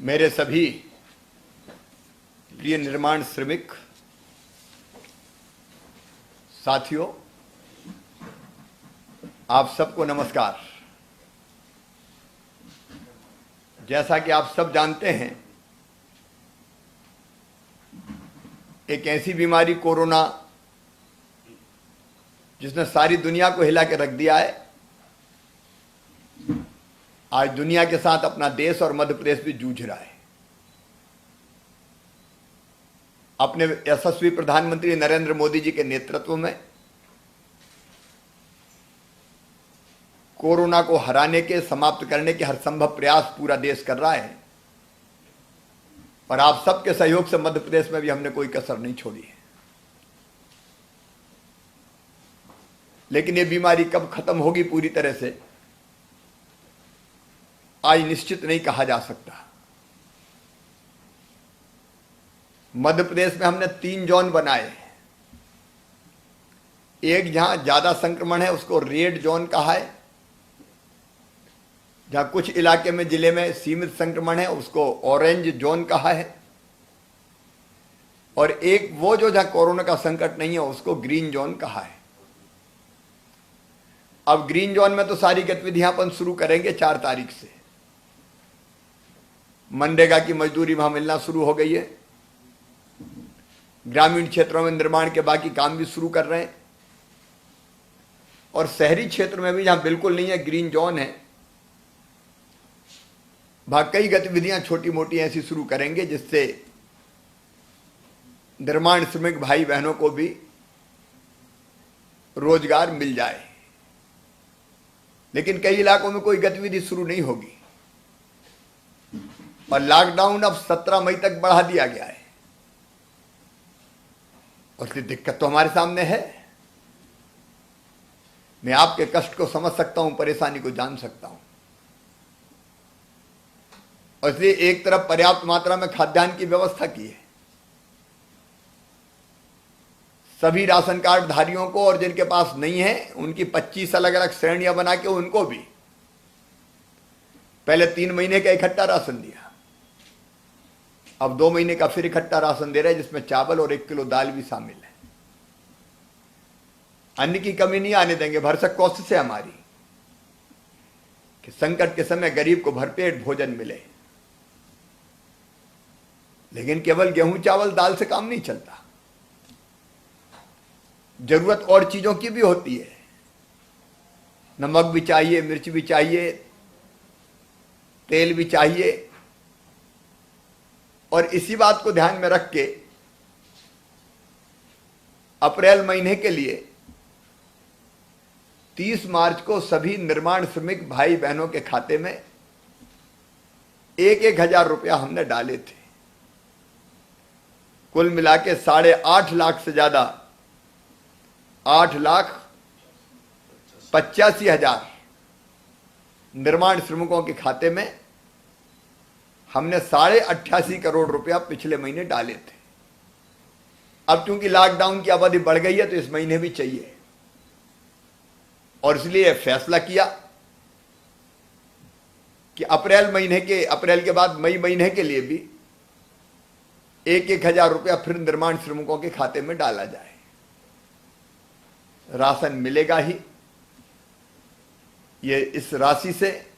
मेरे सभी प्रिय निर्माण श्रमिक साथियों, आप सबको नमस्कार। जैसा कि आप सब जानते हैं, एक ऐसी बीमारी कोरोना जिसने सारी दुनिया को हिला के रख दिया है, आज दुनिया के साथ अपना देश और मध्य प्रदेश भी जूझ रहा है। अपने यशस्वी प्रधानमंत्री नरेंद्र मोदी जी के नेतृत्व में कोरोना को हराने के, समाप्त करने के हर संभव प्रयास पूरा देश कर रहा है और आप सबके सहयोग से मध्य प्रदेश में भी हमने कोई कसर नहीं छोड़ी है। लेकिन ये बीमारी कब खत्म होगी पूरी तरह से, आज निश्चित नहीं कहा जा सकता। मध्य प्रदेश में हमने 3 जोन बनाए। एक जहां ज्यादा संक्रमण है उसको रेड जोन कहा है, जहां कुछ इलाके में जिले में सीमित संक्रमण है उसको ऑरेंज जोन कहा है, और एक वो जो जहां कोरोना का संकट नहीं है उसको ग्रीन जोन कहा है। अब ग्रीन जोन में तो सारी गतिविधियां अपन शुरू करेंगे 4 तारीख से। मनरेगा की मजदूरी वहां मिलना शुरू हो गई है। ग्रामीण क्षेत्रों में निर्माण के बाकी काम भी शुरू कर रहे हैं, और शहरी क्षेत्र में भी जहां बिल्कुल नहीं है, ग्रीन जोन है, वहां कई गतिविधियां छोटी मोटी ऐसी शुरू करेंगे जिससे निर्माण श्रमिक भाई बहनों को भी रोजगार मिल जाए। लेकिन कई इलाकों में कोई गतिविधि शुरू नहीं होगी और लॉकडाउन अब 17 मई तक बढ़ा दिया गया है। उसकी दिक्कत तो हमारे सामने है। मैं आपके कष्ट को समझ सकता हूं, परेशानी को जान सकता हूं, और इसलिए एक तरफ पर्याप्त मात्रा में खाद्यान्न की व्यवस्था की है। सभी राशन कार्ड धारियों को और जिनके पास नहीं है उनकी 25 अलग अलग श्रेणियां बना के उनको भी पहले 3 महीने का इकट्ठा राशन दिया, अब 2 महीने का फिर इकट्ठा राशन दे रहे हैं, जिसमें चावल और 1 किलो दाल भी शामिल है। अन्न की कमी नहीं आने देंगे। भरसक कोशिश है हमारी कि संकट के समय गरीब को भरपेट भोजन मिले, लेकिन केवल गेहूं चावल दाल से काम नहीं चलता। जरूरत और चीजों की भी होती है। नमक भी चाहिए, मिर्च भी चाहिए, तेल भी चाहिए, और इसी बात को ध्यान में रख के अप्रैल महीने के लिए 30 मार्च को सभी निर्माण श्रमिक भाई बहनों के खाते में 1-1 हजार रुपया हमने डाले थे। कुल मिला के 8.5 लाख से ज्यादा, 8,85,000 निर्माण श्रमिकों के खाते में हमने 88.5 करोड़ रुपया पिछले महीने डाले थे। अब क्योंकि लॉकडाउन की अवधि बढ़ गई है तो इस महीने भी चाहिए, और इसलिए फैसला किया कि अप्रैल के बाद मई महीने के लिए भी 1-1 हजार रुपया फिर निर्माण श्रमिकों के खाते में डाला जाए। राशन मिलेगा ही। ये इस राशि से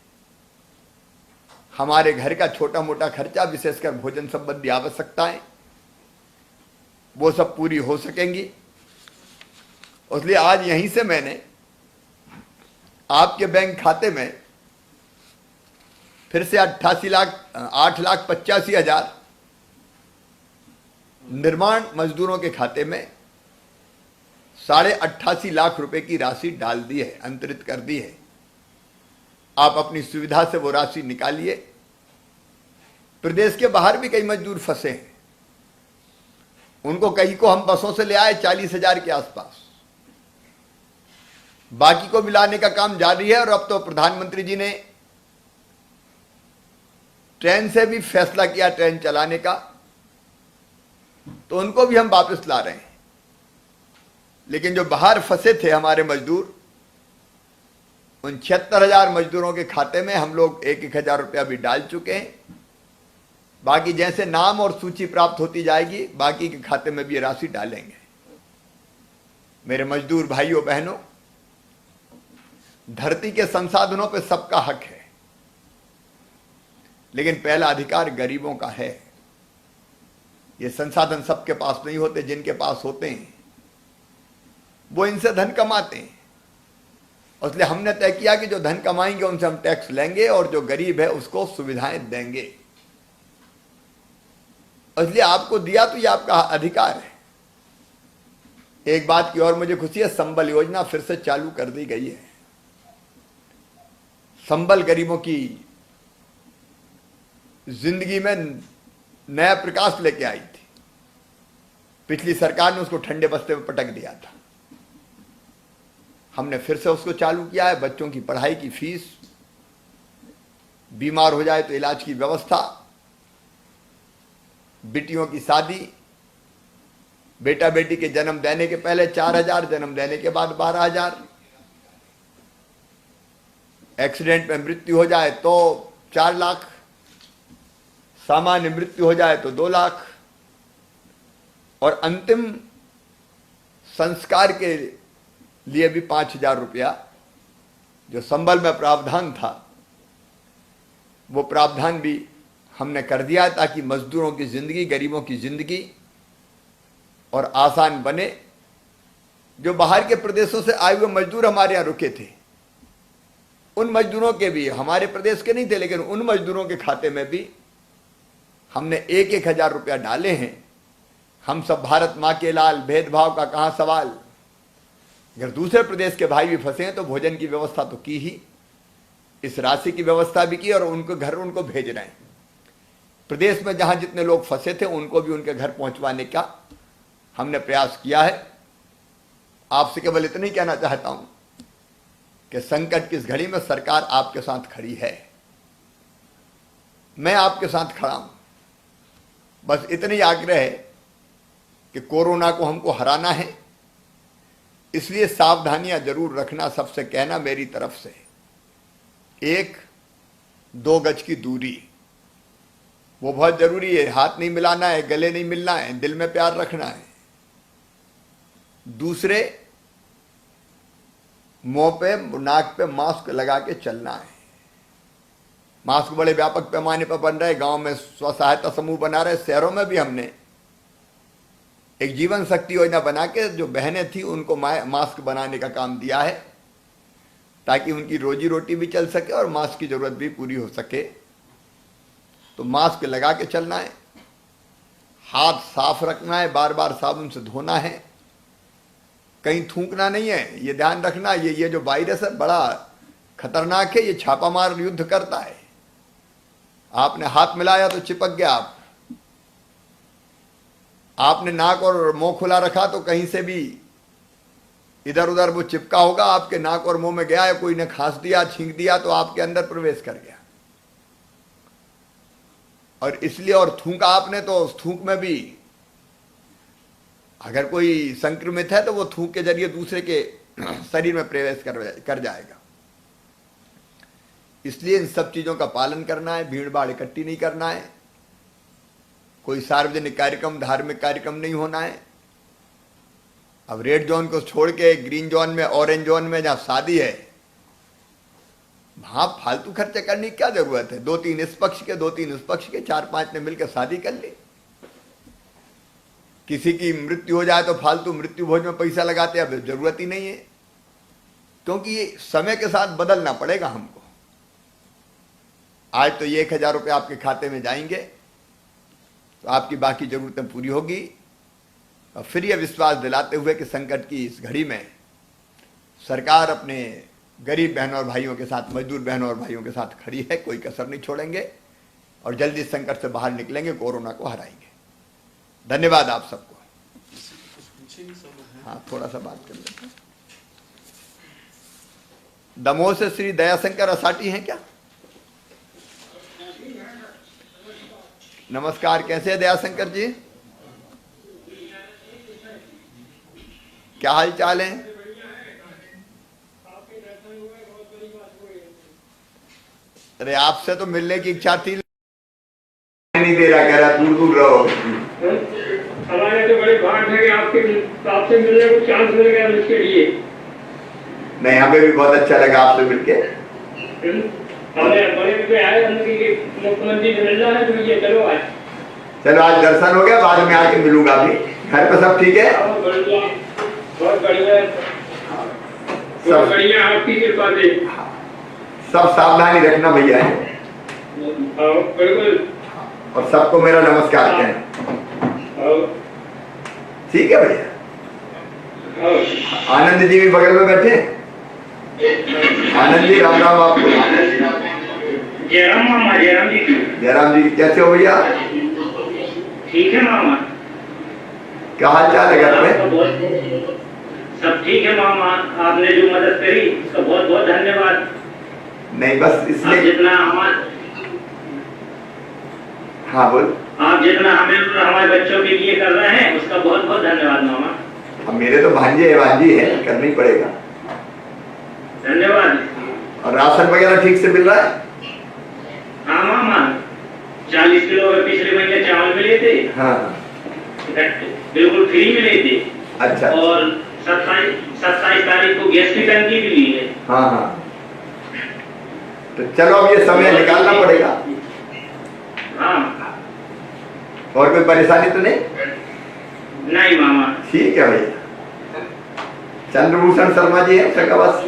हमारे घर का छोटा मोटा खर्चा, विशेषकर भोजन संबंधी आवश्यकताएं, वो सब पूरी हो सकेंगी। इसलिए आज यहीं से मैंने आपके बैंक खाते में फिर से 8,85,000 निर्माण मजदूरों के खाते में 88.5 लाख रुपए की राशि डाल दी है, अंतरित कर दी है। आप अपनी सुविधा से वो राशि निकालिए। प्रदेश के बाहर भी कई मजदूर फंसे हैं, उनको कई को हम बसों से ले आए 40,000 के आसपास। बाकी को मिलाने का काम जारी है, और अब तो प्रधानमंत्री जी ने ट्रेन से भी फैसला किया ट्रेन चलाने का, तो उनको भी हम वापस ला रहे हैं। लेकिन जो बाहर फंसे थे हमारे मजदूर, उन 76,000 मजदूरों के खाते में हम लोग 1-1 हजार रुपया भी डाल चुके हैं। बाकी जैसे नाम और सूची प्राप्त होती जाएगी बाकी के खाते में भी ये राशि डालेंगे। मेरे मजदूर भाइयों बहनों, धरती के संसाधनों पे सबका हक है, लेकिन पहला अधिकार गरीबों का है। ये संसाधन सबके पास नहीं होते, जिनके पास होते हैं वो इनसे धन कमाते हैं। इसलिए हमने तय किया कि जो धन कमाएंगे उनसे हम टैक्स लेंगे और जो गरीब है उसको सुविधाएं देंगे। इसलिए आपको दिया तो ये आपका अधिकार है। एक बात की और मुझे खुशी है, संबल योजना फिर से चालू कर दी गई है। संबल गरीबों की जिंदगी में नया प्रकाश लेके आई थी। पिछली सरकार ने उसको ठंडे बस्ते में पटक दिया था। हमने फिर से उसको चालू किया है। बच्चों की पढ़ाई की फीस, बीमार हो जाए तो इलाज की व्यवस्था, बेटियों की शादी, बेटा बेटी के जन्म देने के पहले 4,000, जन्म देने के बाद 12,000, एक्सीडेंट में मृत्यु हो जाए तो 4 लाख, सामान्य मृत्यु हो जाए तो 2 लाख, और अंतिम संस्कार के लिए भी 5,000 रुपया जो संबल में प्रावधान था वो प्रावधान भी हमने कर दिया ताकि मजदूरों की जिंदगी, गरीबों की जिंदगी और आसान बने। जो बाहर के प्रदेशों से आए हुए मजदूर हमारे यहाँ रुके थे, उन मजदूरों के भी, हमारे प्रदेश के नहीं थे लेकिन उन मजदूरों के खाते में भी हमने 1,000 रुपया डाले हैं। हम सब भारत माँ के लाल, भेदभाव का कहाँ सवाल। अगर दूसरे प्रदेश के भाई भी फंसे हैं तो भोजन की व्यवस्था तो की ही, इस राशि की व्यवस्था भी की और उनको घर उनको भेज रहे हैं। प्रदेश में जहां जितने लोग फंसे थे उनको भी उनके घर पहुंचवाने का हमने प्रयास किया है। आपसे केवल इतना ही कहना चाहता हूं कि संकट की इस घड़ी में सरकार आपके साथ खड़ी है, मैं आपके साथ खड़ा हूं। बस इतना ही आग्रह है कि कोरोना को हमको हराना है, इसलिए सावधानियां जरूर रखना, सबसे कहना मेरी तरफ से। 1-2 गज की दूरी वो बहुत जरूरी है। हाथ नहीं मिलाना है, गले नहीं मिलना है, दिल में प्यार रखना है। दूसरे, मुंह पे, नाक पे मास्क लगा के चलना है। मास्क बड़े व्यापक पैमाने पर बन रहे, गांव में स्व सहायता समूह बना रहे, शहरों में भी हमने एक जीवन शक्ति योजना बना के जो बहनें थी उनको मास्क बनाने का काम दिया है ताकि उनकी रोजी रोटी भी चल सके और मास्क की जरूरत भी पूरी हो सके। तो मास्क लगा के चलना है, हाथ साफ रखना है, बार बार साबुन से धोना है, कहीं थूकना नहीं है, ये ध्यान रखना। ये जो वायरस है बड़ा खतरनाक है, ये छापामार युद्ध करता है। आपने हाथ मिलाया तो चिपक गया, आपने नाक और मुंह खुला रखा तो कहीं से भी इधर उधर वो चिपका होगा, आपके नाक और मुंह में गया है, कोई ने खांस दिया, छींक दिया तो आपके अंदर प्रवेश कर गया। और इसलिए, और थूका आपने तो उस थूक में भी अगर कोई संक्रमित है तो वो थूक के जरिए दूसरे के शरीर में प्रवेश कर जाएगा। इसलिए इन सब चीजों का पालन करना है, भीड़ भाड़ इकट्ठी नहीं करना है, कोई सार्वजनिक कार्यक्रम, धार्मिक कार्यक्रम नहीं होना है। अब रेड जोन को छोड़ के ग्रीन जोन में, ऑरेंज जोन में जहां शादी है वहां फालतू खर्चे करने की क्या जरूरत है। 2-3 इस पक्ष के, 2-3 उस पक्ष के, 4-5 ने मिलकर शादी कर ली। किसी की मृत्यु हो जाए तो फालतू मृत्यु भोज में पैसा लगाते, अब जरूरत ही नहीं है, क्योंकि ये समय के साथ बदलना पड़ेगा हमको। आज तो ये 1,000 रुपये आपके खाते में जाएंगे तो आपकी बाकी जरूरतें पूरी होगी। और फिर यह विश्वास दिलाते हुए कि संकट की इस घड़ी में सरकार अपने गरीब बहनों और भाइयों के साथ, मजदूर बहनों और भाइयों के साथ खड़ी है, कोई कसर नहीं छोड़ेंगे और जल्दी संकट से बाहर निकलेंगे, कोरोना को हराएंगे। धन्यवाद आप सबको। हाँ, थोड़ा सा बात कर लेते हैं। दमोह से श्री दयाशंकर असाटी हैं क्या? नमस्कार, कैसे है दयाशंकर जी? क्या हाल चाल है? अरे आपसे तो मिलने की इच्छा थी, नहीं दे रहा, कह रहा दूर दूर रहो। हमारे तो बड़ी बात है कि आपसे मिलने को चांस मिल गया इसके लिए। नहीं, हमें भी बहुत अच्छा लगा आपसे मिलके। हमें बड़े पे आए, हमने मुख्यमंत्री से मिलना है, तो ये चलो आज। चलो आज दर्शन हो गया, बाद में आके मिलूंगा अभी। घर पे सब ठीक है? बहुत बढ़िया, सब बढ़िया, आपकी कृपा से। सब सावधानी रखना भैया है। बिल्कुल। और सबको मेरा नमस्कार कहना। ठीक है भैया। आनंद जी भी बगल में बैठे। आनंद जी राम राम आपको। जयराम मामा। जयराम जी। जयराम जी कैसे हो भैया? ठीक है मामा। क्या हाल चाल है घर पे? सब ठीक है मामा। आपने जो मदद करी उसका बहुत बहुत धन्यवाद। नहीं बस इसलिए जितना हाँ बोल। आप जितना हमें और हमारे बच्चों के लिए कर रहे हैं उसका बहुत बहुत धन्यवाद मामा। अब मेरे तो भांजे भांजी है, करना ही पड़ेगा। धन्यवाद। और राशन वगैरह ठीक से मिल रहा है? हाँ मामा, 40 किलो पिछले महीने चावल मिले थे। हाँ बिल्कुल फ्री मिले थे। अच्छा। और 27 तारीख को गैस की टंकी भी ली है। हाँ हाँ, तो चलो अब ये समय निकालना पड़ेगा। हाँ। और कोई परेशानी तो नहीं? नहीं मामा। ठीक है भैया। चंद्रभूषण शर्मा जी है बस।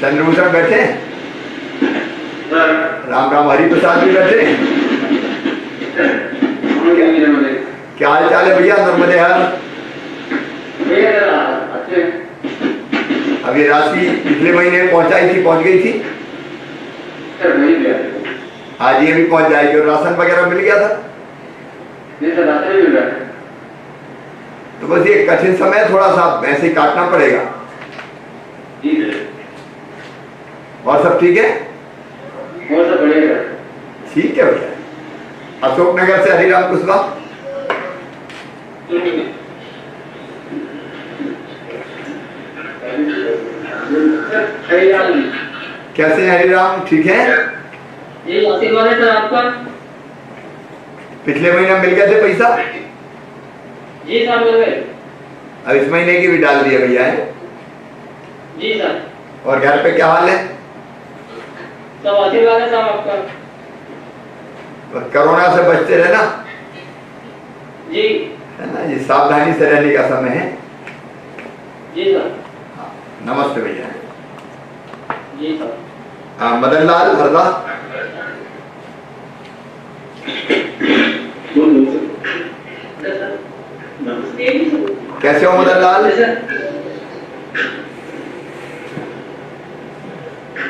चंद्रभूषण बैठे। राम राम। हरि प्रसाद भी बैठे। क्या हाल चाल है भैया? नर्मदे हर। अभी राशि पिछले महीने पहुंचाई थी, पहुंच गई थी। आज ये भी पहुंच जाएगी। और राशन वगैरह मिल गया था? नहीं सर, राशन नहीं मिल रहा है। तो बस ये कठिन समय थोड़ा सा ऐसे ही काटना पड़ेगा। जी सर। और सब ठीक है? और सब बढ़िया सर। ठीक है भैया। अशोकनगर से हरिराम कुशवाहा। कैसे हैं हरिराम? ठीक है? ये आशीर्वाद है सर आपका। पिछले महीने मिल गए थे पैसा? जी सर मिल गए। अब इस महीने की भी डाल दिया भैया है? जी सर। और घर पे क्या हाल है? सब आशीर्वाद है सर आपका। कोरोना से बचते रहना। जी। है ना, ये सावधानी से रहने का समय है। जी सर। नमस्ते भैया। जी सर। मदन लाल हरदा। कैसे हो मदन लाल?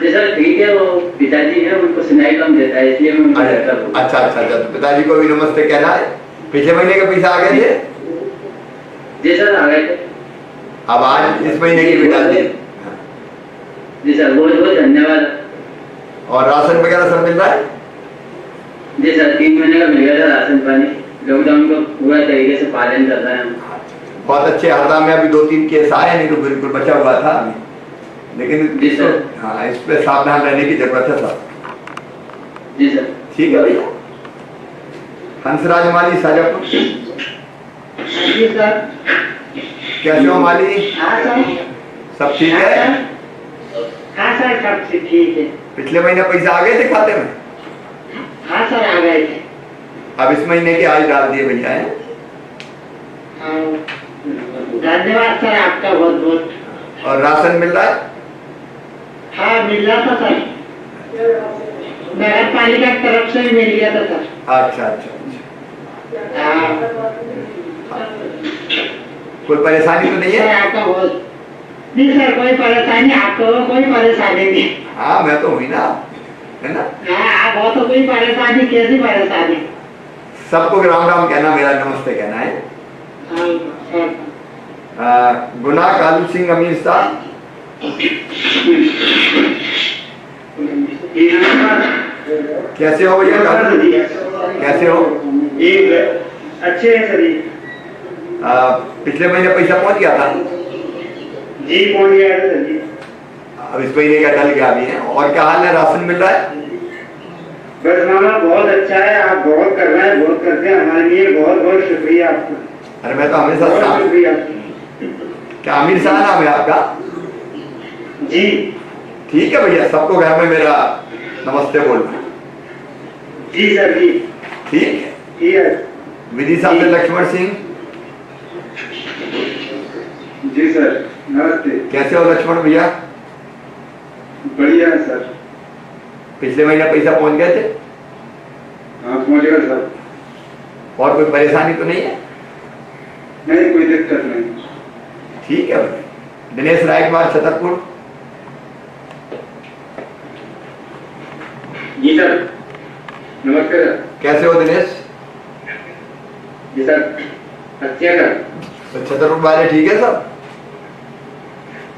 जी सर ठीक है। वो पिताजी है, उनको सुनाई कम देता है, इसलिए मैं उनको कहता हूँ। अच्छा अच्छा अच्छा, तो पिताजी को भी नमस्ते कहना है। पिछले महीने के पैसा आ गए थे? जी सर आ गए थे। अब आज इस महीने की भी डाल दी। जी सर बहुत बहुत धन्यवाद। और राशन वगैरह सब मिल रहा है? जी सर 3 महीने का मिल गया था राशन पानी। लॉकडाउन को पूरा तरीके से पालन कर रहे हैं। बहुत अच्छे। हरदा में अभी 2-3 केस आए, नहीं तो बिल्कुल बचा हुआ था। लेकिन जी सर। हाँ, इस पे सावधान रहने की जरूरत है सर। जी सर। ठीक है भैया। हंसराज माली शाजापुर। जी सर। कैसे हो माली? हाँ सर। सब ठीक है? हाँ सर सब ठीक है। पिछले महीने पैसा आ गए थे खाते में? हाँ सर आ गए थे। अब इस महीने के आज डाल दिए भैया है। धन्यवाद सर आपका बहुत बहुत। और राशन मिल रहा है? हाँ मिल रहा था सर, नगर पालिका की तरफ से भी मिल गया था सर। अच्छा अच्छा अच्छा। हाँ। कोई परेशानी तो नहीं सर है? आपका बहुत नहीं सर, कोई परेशानी आपको कोई परेशानी नहीं। हाँ मैं तो हुई ना, है ना? हाँ आप हो तो कोई परेशानी, कैसी परेशानी? सबको राम राम कहना, मेरा नमस्ते कहना है। गुना कालू सिंह अमीर साहब। कैसे हो भैया? कैसे हो? अच्छे हैं सर। पिछले महीने पैसा पहुंच गया था? जी पहुंच गया था सर जी। अब इस महीने का डल गया भी है। और क्या हाल है, राशन मिल रहा है? बस मामा बहुत अच्छा है, आप बहुत कर रहे हैं, बहुत करते हैं हमारे लिए, बहुत बहुत शुक्रिया आपका। अरे मैं तो हमेशा बहुत शुक्रिया। क्या आमिर शाह नाम है आपका? जी ठीक है भैया, सबको घर में मेरा नमस्ते बोलना। जी सर जी ठीक है। ठीक है विदिशा से लक्ष्मण सिंह। जी सर नमस्ते। कैसे हो लक्ष्मण भैया? बढ़िया है सर। पिछले महीने पैसा पहुंच गए थे? हाँ पहुँच गए सर। और कोई परेशानी तो नहीं है? नहीं कोई दिक्कत नहीं। ठीक है भैया। दिनेश रायकुमार छतरपुर। जी सर नमस्ते सर। कैसे हो दिनेश? जी सर अच्छे हैं सर। तो छतरपुर वाले ठीक है सब?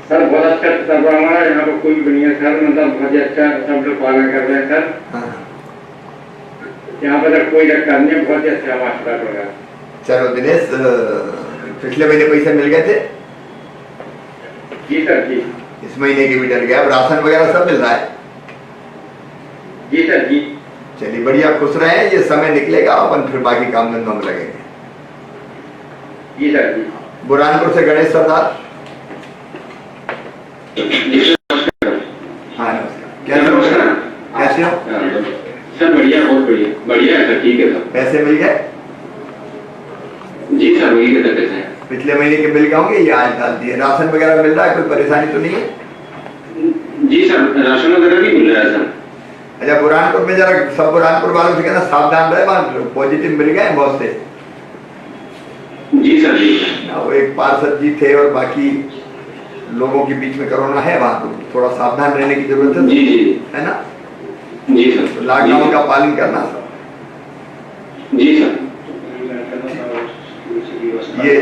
सर बहुत अच्छा सब हमारा यहाँ पर कोई भी नहीं है सर, मतलब बहुत ही अच्छा सब लोग पालन कर रहे हैं सर। हाँ। यहाँ पर सर कोई दिक्कत नहीं है, बहुत ही अच्छा मास्टर प्रोग्राम। चलो दिनेश, पिछले महीने पैसे मिल गए थे? जी सर जी इस महीने की भी डल गया। अब राशन वगैरह सब मिल रहा है? जी सर जी चलिए बढ़िया, खुश रहे। ये समय निकलेगा, अपन फिर बाकी काम धंधों में लगेंगे। जी सर जी। बुरहानपुर से गणेश सरदार। हाँ नमस्कार। कैसे हो? कैसे हो? सर बढ़िया, बहुत बढ़िया। बढ़िया है सर, ठीक है सर। पैसे मिल गए? जी सर वही के पैसे हैं। पिछले महीने के मिल गए होंगे, ये आज डाल दिए। राशन वगैरह मिल रहा है, कोई परेशानी तो नहीं है? जी सर राशन वगैरह भी मिल रहा है सर। अच्छा, बुरहानपुर में जरा सब बुरहानपुर वालों से कहना सावधान रहे, वहाँ पॉजिटिव मिल गए बहुत से। जी सर जी। ना वो एक पार्षद जी थे और बाकी लोगों के बीच में कोरोना है, वहाँ तो थोड़ा सावधान रहने की जरूरत है। जी जी है ना? जी सर। लॉकडाउन का पालन करना सब। जी सर। ये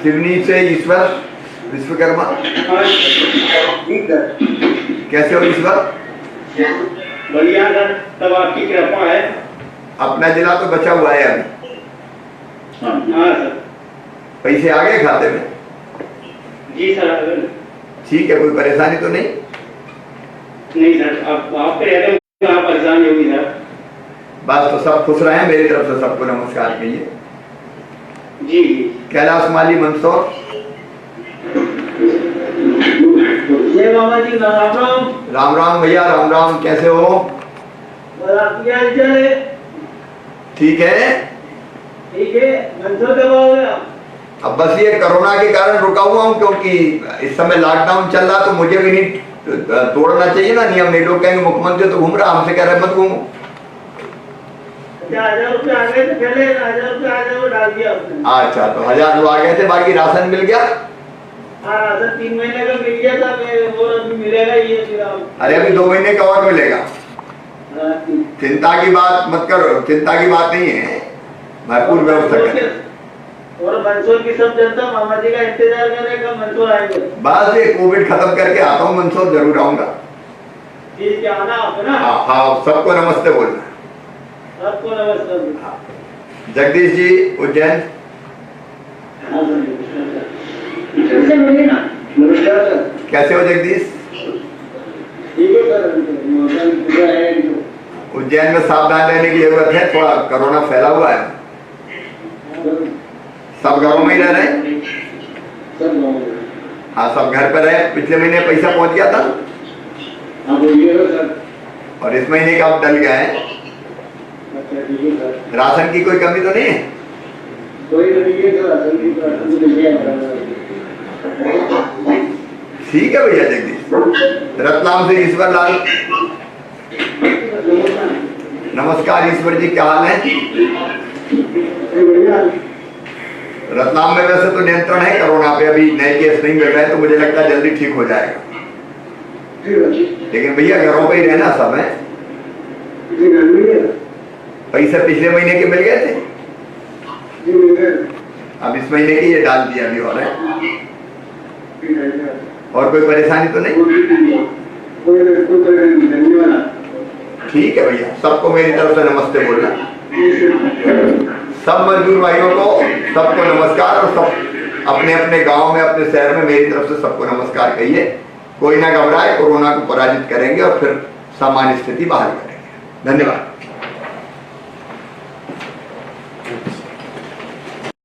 सिवनी से ईश्वर विश्वकर्मा। कैसे हो ईश्वर? बढ़िया सर, तब आपकी कृपा है। अपना जिला तो बचा हुआ है अभी। हाँ सर। पैसे आ गए खाते में? जी सर। ठीक है, कोई परेशानी तो नहीं? नहीं सर, आप पे रहते हो कहाँ परेशानी होगी सर। बस तो सब खुश रहे। मेरी तरफ से सबको नमस्कार कहिए। जी जी। कैलाश माली मंदसौर। जय मामा जी, राम राम। राम राम भैया, राम राम। कैसे हो? और आपकी क्या हालचाल है? ठीक है। ठीक है। मंसूर कब आओगे आप? अब बस ये कोरोना के कारण रुका हुआ हूँ, क्योंकि इस समय लॉकडाउन चल रहा, तो मुझे भी नहीं तोड़ना चाहिए ना नियम। नहीं लोग कहेंगे मुख्यमंत्री तो घूम रहा, हमसे कह रहे मत घूमो। 1000 रुपये आ गए थे पहले, 1000 रुपये आ गए वो डाल दिया उसने। अच्छा, तो 1000 आ गए थे, बाकी राशन मिल गया? हाँ राशन 3 महीने का मिल गया था, वो अभी मिलेगा ये फिर आप। अरे अभी 2 महीने का और मिलेगा। हाँ, चिंता की बात मत करो, चिंता की बात नहीं है, भरपूर व्यवस्था करें। और मंसूर की सब जनता मामा जी का इंतजार करेगा, मंसूर आएंगे। बस ये कोविड खत्म करके आता हूँ मंसूर, जरूर आऊंगा। ठीक है, आना आप ना। हाँ, सबको नमस्ते बोलना। सबको नमस्कार। हाँ। जगदीश जी उज्जैन। नमस्कार सर। कैसे हो जगदीश? ठीक है सर। उज्जैन में सावधान रहने की जरूरत है, थोड़ा कोरोना फैला हुआ है। सब घरों में ही रह रहे हैं? हाँ, सब घर पर रहे। पिछले महीने पैसा पहुंच गया था और इस महीने का अब डल गया है। राशन की कोई कमी तो नहीं है? ठीक है भैया जगदीश। रतलाम से ईश्वर लाल। नमस्कार ईश्वर जी, क्या हाल है? रतलाम में वैसे तो नियंत्रण है कोरोना पे, अभी नए केस नहीं मिल रहे हैं, तो मुझे लगता है जल्दी ठीक हो जाएगा। लेकिन भैया घरों पे ही रहना सब है। पैसे पिछले महीने के मिल गए थे? अब इस महीने की ये डाल दिया अभी। और कोई परेशानी तो नहीं? ठीक है भैया, सबको मेरी तरफ से नमस्ते बोलना। सब मजदूर भाइयों को सबको नमस्कार और सब अपने अपने गांव में, अपने शहर में मेरी तरफ से सबको नमस्कार कहिए। कोई ना घबराए, कोरोना को पराजित करेंगे और फिर सामान्य स्थिति बहाल करेंगे। धन्यवाद।